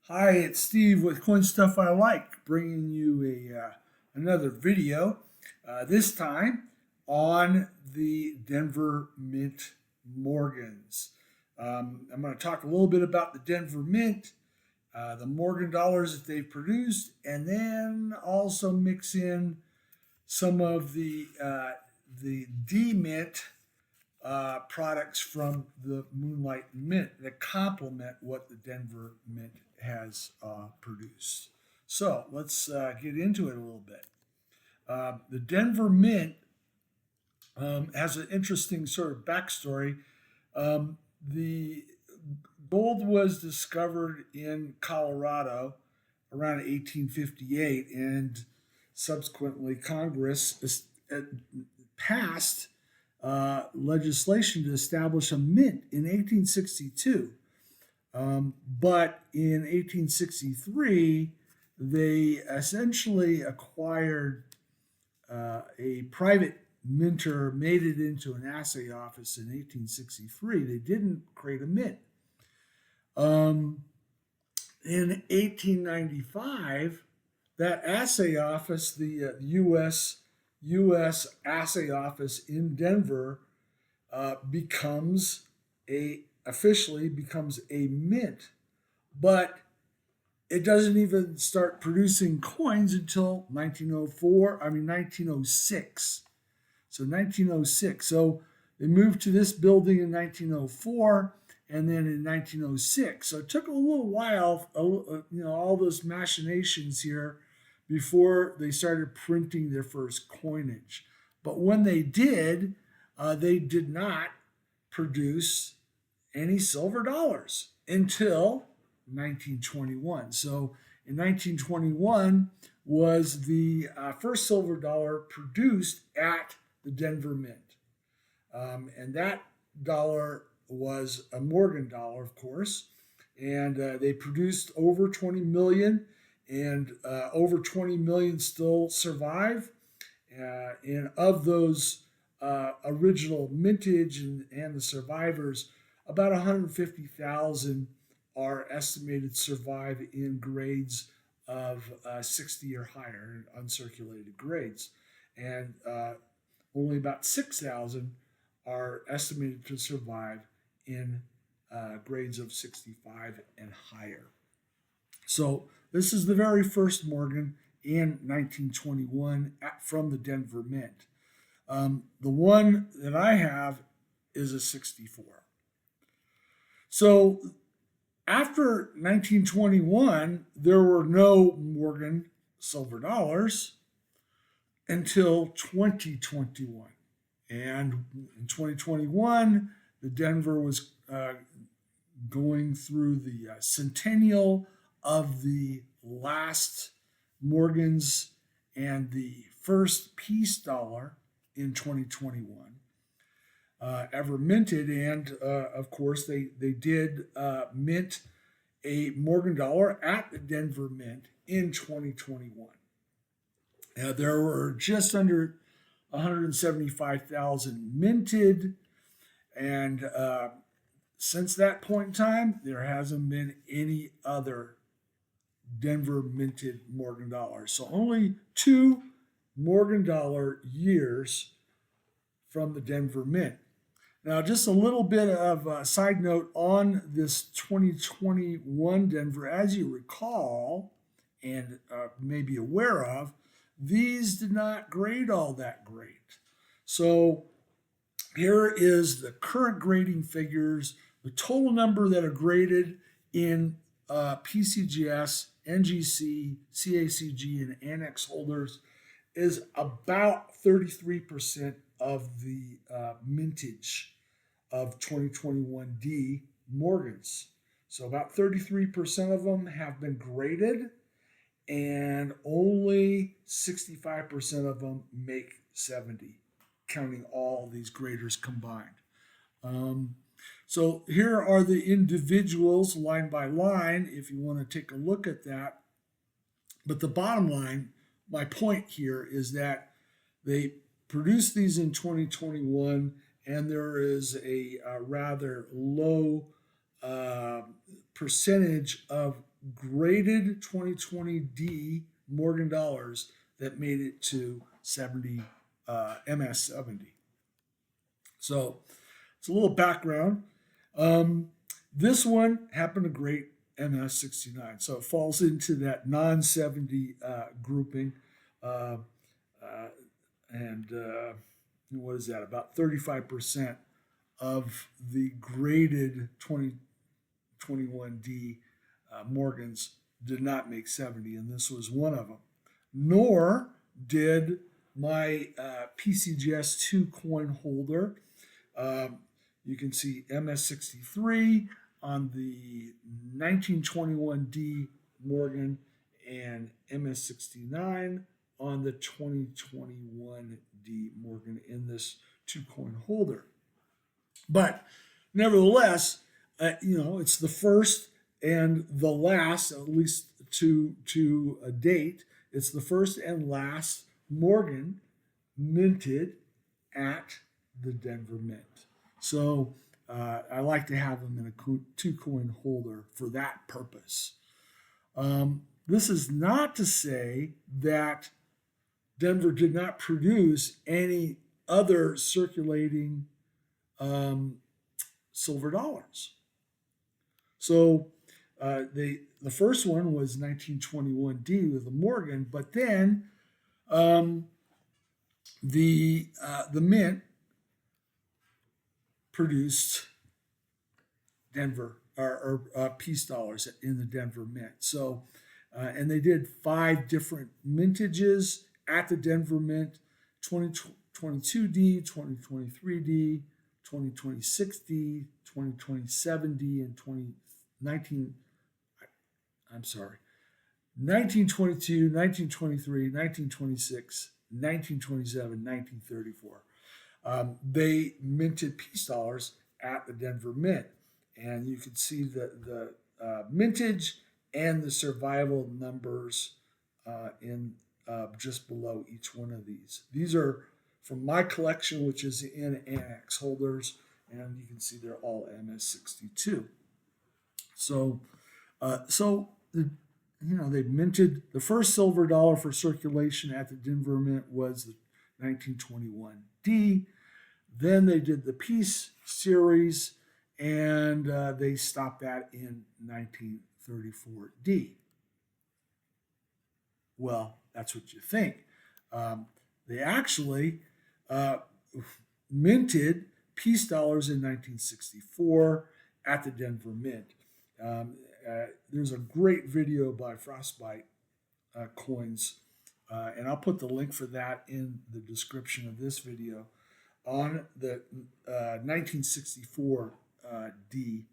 Hi, it's Steve with Coin Stuff I Like, bringing you another video. This time on the Denver Mint Morgans. I'm going to talk a little bit about the Denver Mint, the Morgan dollars that they've produced, and then also mix in some of the D Mint products from the Moonlight Mint that complement what the Denver Mint has produced. So let's get into it a little bit. The Denver Mint has an interesting sort of backstory. The gold was discovered in Colorado around 1858, and subsequently Congress passed legislation to establish a mint in 1862. But in 1863, they essentially acquired a private minter, made it into an assay office in 1863. They didn't create a mint. In 1895, that assay office, the U.S. assay office in Denver, officially becomes a mint, but it doesn't even start producing coins until 1906. So 1906. So they moved to this building in 1904, and then in 1906. So it took a little while, all those machinations here before they started printing their first coinage. But when they did not produce any silver dollars until 1921. So in 1921 was the first silver dollar produced at the Denver Mint. And that dollar was a Morgan dollar, of course. And they produced over 20 million, and over 20 million still survive. And of those original mintage and the survivors, about 150,000 are estimated to survive in grades of 60 or higher, uncirculated grades. And only about 6,000 are estimated to survive in grades of 65 and higher. So this is the very first Morgan in 1921 from the Denver Mint. The one that I have is a 64. So after 1921, there were no Morgan silver dollars until 2021. And in 2021, the Denver was going through the centennial of the last Morgans and the first peace dollar in 2021 ever minted. And of course, they did mint a Morgan dollar at the Denver Mint in 2021. There were just under 175,000 minted, and since that point in time, there hasn't been any other Denver minted Morgan dollars. So only two Morgan dollar years from the Denver Mint. Now, just a little bit of a side note on this 2021 Denver. As you recall, and may be aware of, these did not grade all that great. So here is the current grading figures. The total number that are graded in PCGS, NGC, CACG, and Annex holders is about 33% of the mintage of 2021D Morgans. So about 33% of them have been graded, and only 65% of them make 70, counting all these graders combined. So here are the individuals line by line, if you want to take a look at that. But the bottom line, my point here is that they produced these in 2021, and there is a rather low percentage of graded 2020D Morgan dollars that made it to 70 MS 70. So it's a little background. This one happened to grade MS 69, so it falls into that non 70 grouping, uh, uh, and what is that? About 35% of the graded 2021D Morgans did not make 70, and this was one of them. Nor did my PCGS 2 coin holder. You can see MS63 on the 1921D Morgan and MS69 on the 2021D Morgan in this 2 coin holder. But nevertheless, it's the first and the last, at least to a date. It's the first and last Morgan minted at the Denver Mint. So I like to have them in a 2 coin holder for that purpose. This is not to say that Denver did not produce any other circulating silver dollars. So the first one was 1921D with the Morgan, but then the Mint produced Denver or peace dollars in the Denver Mint. So and they did 5 different mintages at the Denver Mint: 2022D, 2023D, 2026D, 2027D, and 1922, 1923, 1926, 1927, 1934. They minted peace dollars at the Denver Mint, and you can see the mintage and the survival numbers in just below each one of these. These are from my collection, which is in Annex holders, and you can see they're all MS62. So, they minted the first silver dollar for circulation at the Denver Mint was the 1921D. Then they did the Peace series, and they stopped that in 1934D. Well, that's what you think. They actually minted peace dollars in 1964 at the Denver Mint. There's a great video by Frostbite Coins, and I'll put the link for that in the description of this video, on the 1964 D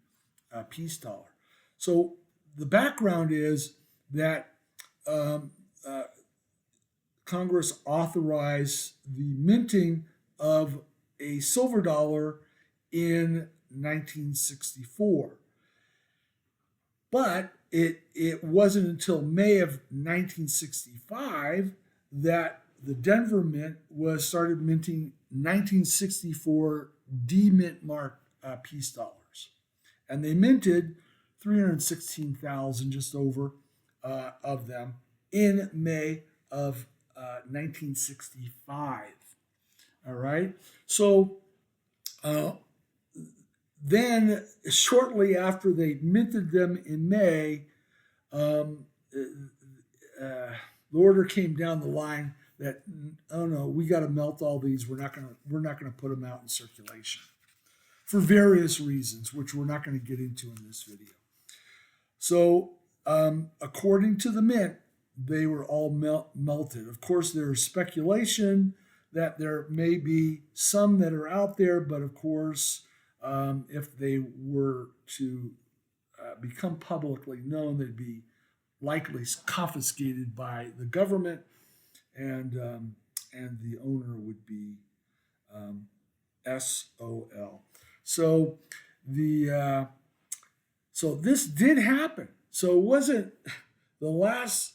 peace dollar. So the background is that Congress authorized the minting of a silver dollar in 1964. But it wasn't until May of 1965 that the Denver Mint started minting 1964 D Mint mark peace dollars. And they minted 316,000, just over, of them in May of 1965. All right. So then, shortly after they minted them in May, the order came down the line that, oh no, we got to melt all these. We're not gonna put them out in circulation for various reasons, which we're not going to get into in this video. So, according to the Mint, they were all melted. Of course, there's speculation that there may be some that are out there, but of course, if they were to become publicly known, they'd be likely confiscated by the government, and the owner would be SOL. So so this did happen. So it wasn't the last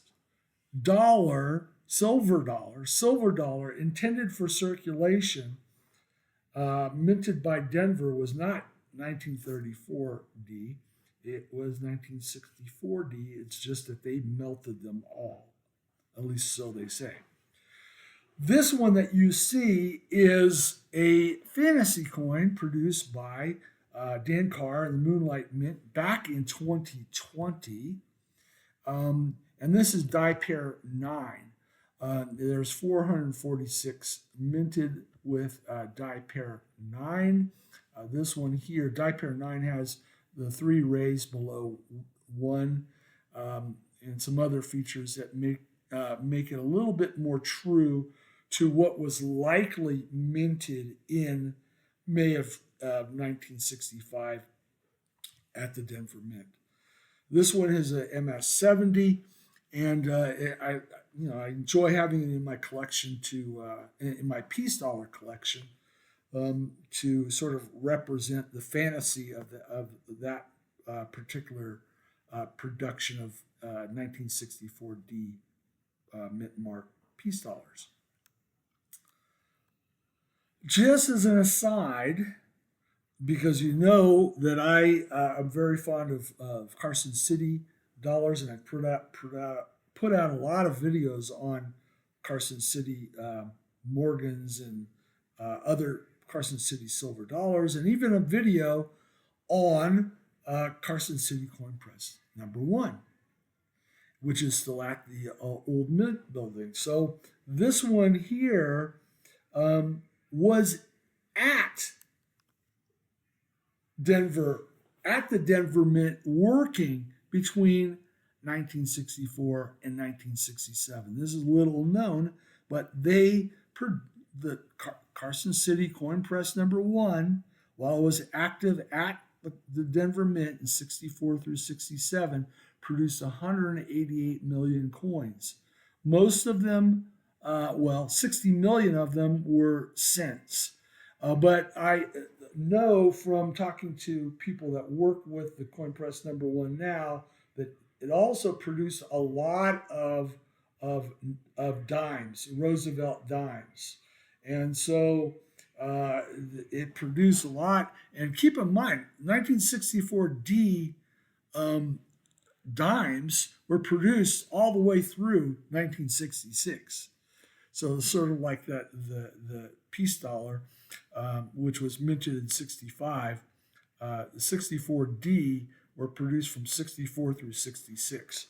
silver dollar intended for circulation, minted by Denver, was not 1934D. it was 1964D. It's just that they melted them all, at least so they say. This one that you see is a fantasy coin produced by Dan Carr and the Moonlight Mint back in 2020. And this is die pair 9. There's 446 minted with die pair 9. This one here, die pair 9, has the 3 rays below 1 and some other features that make it a little bit more true to what was likely minted in May of 1965 at the Denver Mint. This one is a MS-70, and I enjoy having it in my collection in my peace dollar collection to sort of represent the fantasy of that particular production of 1964D mint mark peace dollars. Just as an aside, because you know that I am very fond of Carson City dollars, and I put out a lot of videos on Carson City Morgans and other Carson City silver dollars, and even a video on Carson City Coin Press #1, which is still at the Old Mint building. So this one here was at the Denver Mint, working between 1964 and 1967. This is little known, but the Carson City Coin Press #1, while it was active at the Denver Mint in 64 through 67, produced 188 million coins. Most of them, 60 million of them were cents. But I know from talking to people that work with the Coin Press #1 now that it also produced a lot of dimes, Roosevelt dimes. And so it produced a lot. And keep in mind, 1964D dimes were produced all the way through 1966. So it's sort of like the peace dollar, which was minted in 65. The 64D were produced from 64 through 66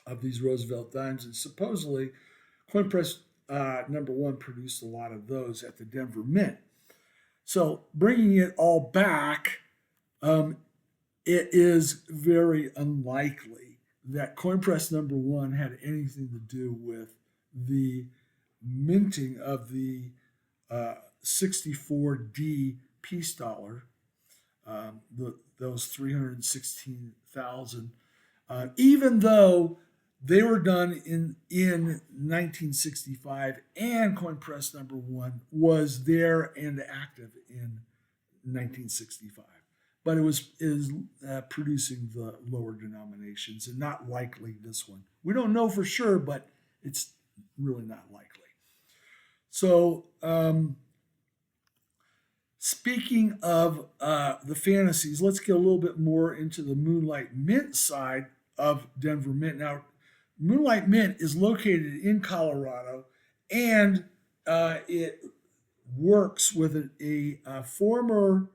of these Roosevelt dimes. And supposedly, Coin Press #1 produced a lot of those at the Denver Mint. So bringing it all back, it is very unlikely that Coin Press #1 had anything to do with the minting of the 64D peace dollar, those 316,000, even though they were done in 1965, and Coin Press #1 was there and active in 1965. But it is producing the lower denominations, and not likely this one. We don't know for sure, but it's really not likely. So, speaking of the fantasies, let's get a little bit more into the Moonlight Mint side of Denver Mint. Now, Moonlight Mint is located in Colorado, and it works with a former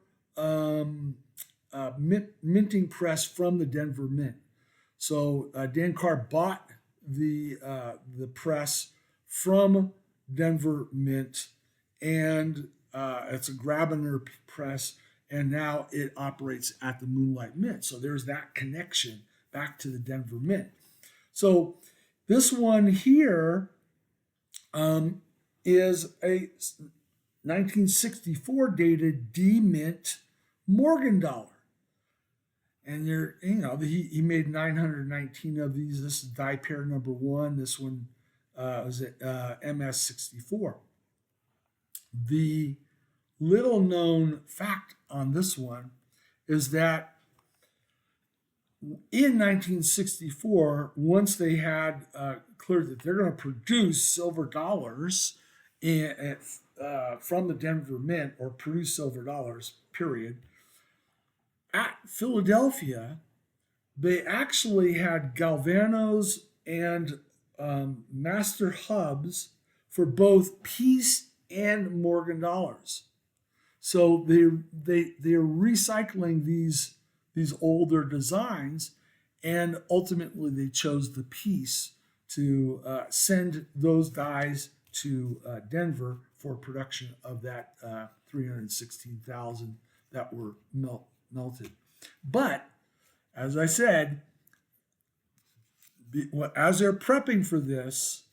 minting press from the Denver Mint. So Dan Carr bought the press from Denver Mint, and it's a Grabiner press, and now it operates at the Moonlight Mint. So there's that connection back to the Denver Mint. So this one here is a 1964 dated D-Mint Morgan dollar. And he made 919 of these. This is die pair #1. This one was at MS-64. The little known fact on this one is that in 1964, once they had cleared that they're going to produce silver dollars from the Denver Mint, or produce silver dollars, period, at Philadelphia, they actually had galvanos and master hubs for both piece and Morgan dollars. So they're recycling these older designs, and ultimately they chose the piece to send those dies to Denver for production of that 316,000 that were melted. But as I said, as they're prepping for this,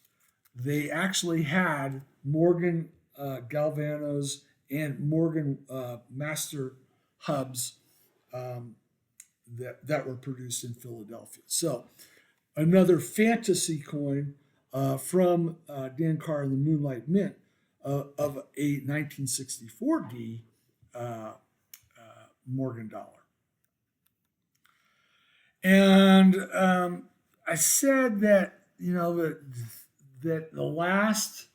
they actually had Morgan Galvanos and Morgan Master hubs that were produced in Philadelphia. So another fantasy coin from Dan Carr and the Moonlight Mint of a 1964 D Morgan dollar. And I said that that the last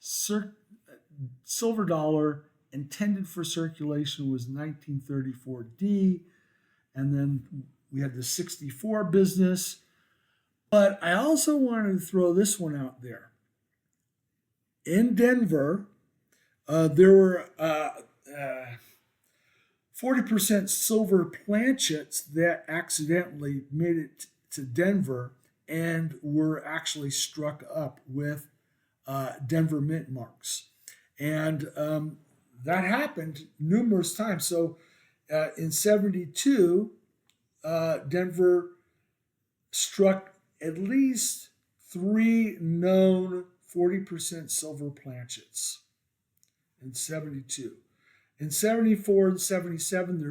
silver dollar intended for circulation was 1934 D, and then we had the 64 business. But I also wanted to throw this one out there. In Denver, there were 40% silver planchets that accidentally made it to Denver and were actually struck up with Denver Mint marks. And that happened numerous times. So in 72, Denver struck at least 3 known 40% silver planchets in 72. In 74 and 77,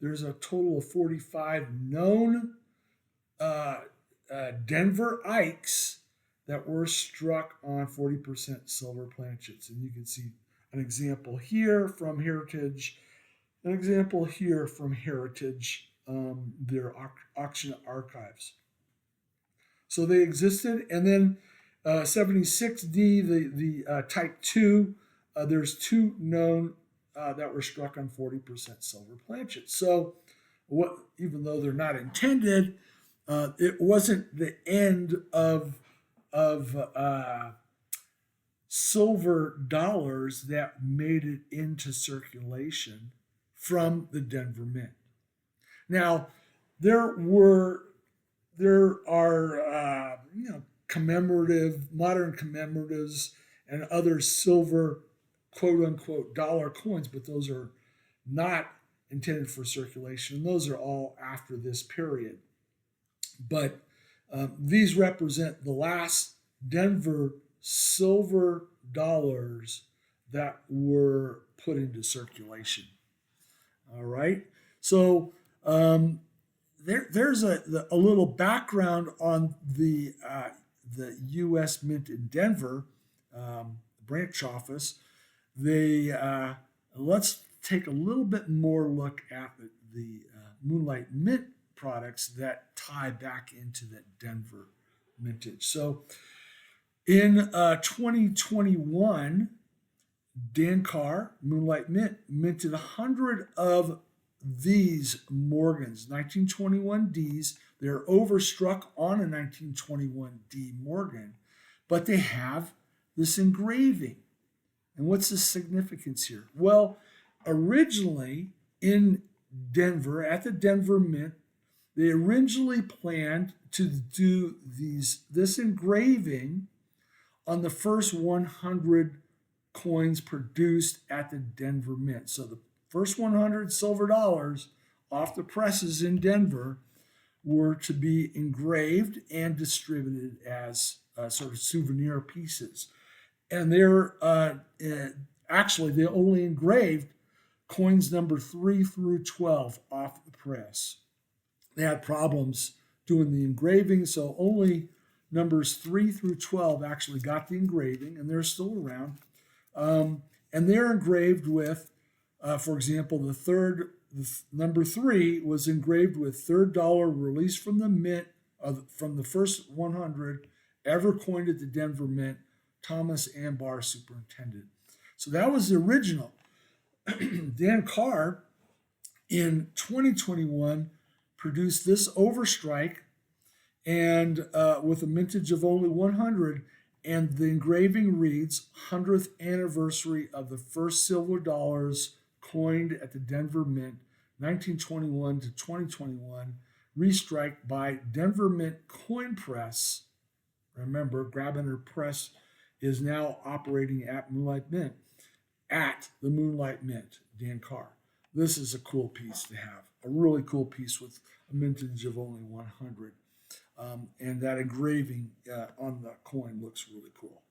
there's a total of 45 known Denver Ikes that were struck on 40% silver planchets. And you can see an example here from Heritage, an example here from Heritage, their auction archives. So they existed. And then 76D, the Type 2, there's 2 known that were struck on 40% silver planchets. So even though they're not intended, it wasn't the end of silver dollars that made it into circulation from the Denver Mint. Now, there are modern commemoratives and other silver quote unquote dollar coins, but those are not intended for circulation. Those are all after this period. But these represent the last Denver silver dollars that were put into circulation. All right. So there's a little background on the U.S. Mint in Denver branch office. Let's take a little bit more look at the Moonlight Mint products that tie back into that Denver mintage. So in 2021, Dan Carr, Moonlight Mint, minted 100 of these Morgans, 1921 Ds. They're overstruck on a 1921 D Morgan, but they have this engraving. And what's the significance here? Well, originally in Denver, at the Denver Mint, they originally planned to do this engraving on the first 100 coins produced at the Denver Mint. So the first 100 silver dollars off the presses in Denver were to be engraved and distributed as sort of souvenir pieces. And they're actually, they only engraved coins number 3 through 12 off the press. They had problems doing the engraving, so only numbers 3 through 12 actually got the engraving, and they're still around. And they're engraved with, for example, number 3 was engraved with $3 released from the mint, from the first 100 ever coined at the Denver Mint, Thomas Ambar, superintendent. So that was the original. Dan Carr, in 2021, produced this overstrike and with a mintage of only 100. And the engraving reads 100th anniversary of the first silver dollars coined at the Denver Mint, 1921 to 2021, restrike by Denver Mint Coin Press. Remember, Grabiner Press is now operating at Moonlight Mint, at the Moonlight Mint, Dan Carr. This is a cool piece to have, a really cool piece with a mintage of only 100. And that engraving on the coin looks really cool.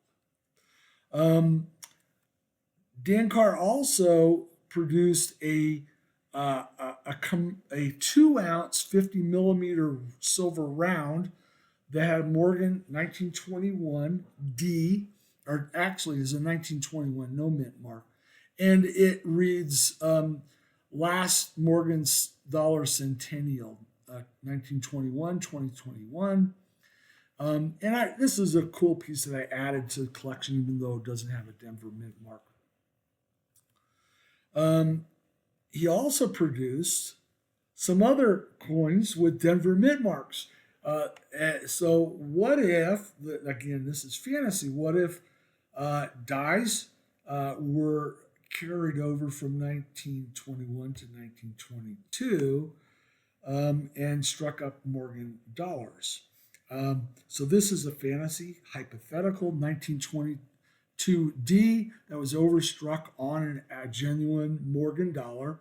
Dan Carr also produced a 2-ounce 50 millimeter silver round that had Morgan 1921 D, or actually is a 1921 no mint mark, and it reads last Morgan's dollar centennial, 1921, 2021. This is a cool piece that I added to the collection, even though it doesn't have a Denver Mint mark. He also produced some other coins with Denver Mint marks. So what if, again, this is fantasy, what if dies were carried over from 1921 to 1922 and struck up Morgan dollars? So this is a fantasy, hypothetical 1922D that was overstruck on a genuine Morgan dollar.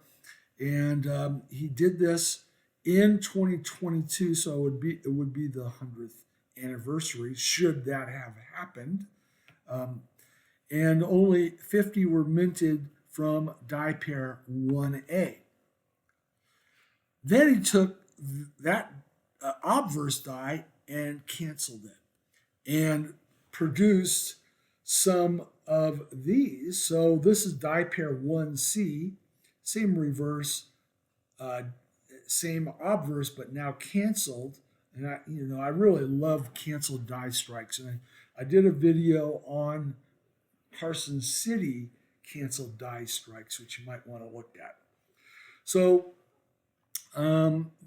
And he did this in 2022, so it would be the 100th anniversary, should that have happened. And only 50 were minted from die pair 1A. Then he took that obverse die and canceled it and produced some of these. So this is die pair 1C, same reverse, same obverse, but now canceled. And I really love canceled die strikes. And I did a video on Carson City canceled die strikes, which you might want to look at. So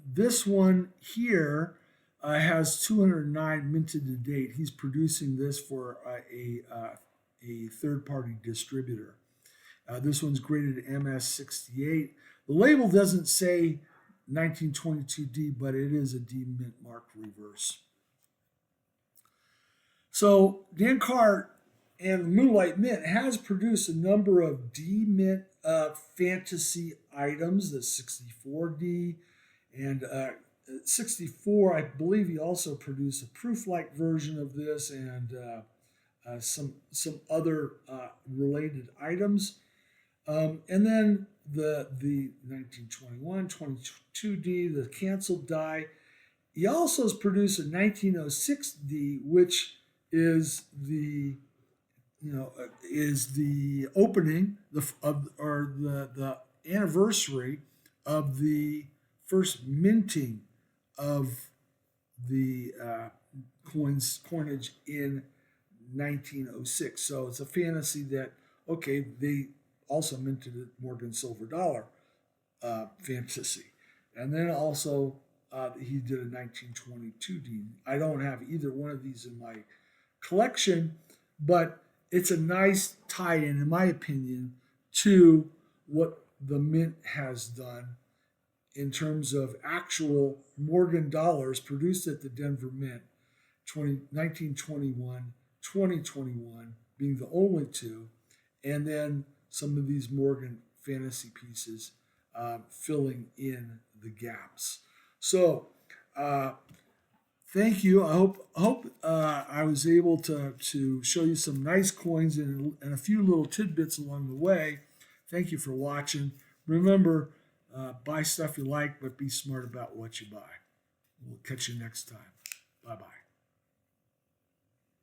this one here has 209 minted to date. He's producing this for a third-party distributor. This one's graded MS68. The label doesn't say 1922D, but it is a D mint mark reverse. So Dan Carr and Moonlight Mint has produced a number of D mint fantasy items, the 64D and 64. I believe he also produced a proof-like version of this and some other related items. And then the 1921, 22D, the canceled die. He also has produced a 1906D, which is the opening the anniversary of the first minting of the coinage in 1906. So it's a fantasy that, okay, they also minted a Morgan silver dollar fantasy. And then also he did a 1922D. I don't have either one of these in my collection, but it's a nice tie-in, in my opinion, to what the Mint has done in terms of actual Morgan dollars produced at the Denver Mint, 1921, 2021 being the only two, and then some of these Morgan fantasy pieces filling in the gaps. So thank you. I hope I was able to show you some nice coins and a few little tidbits along the way. Thank you for watching. Remember, buy stuff you like, but be smart about what you buy. We'll catch you next time. Bye-bye.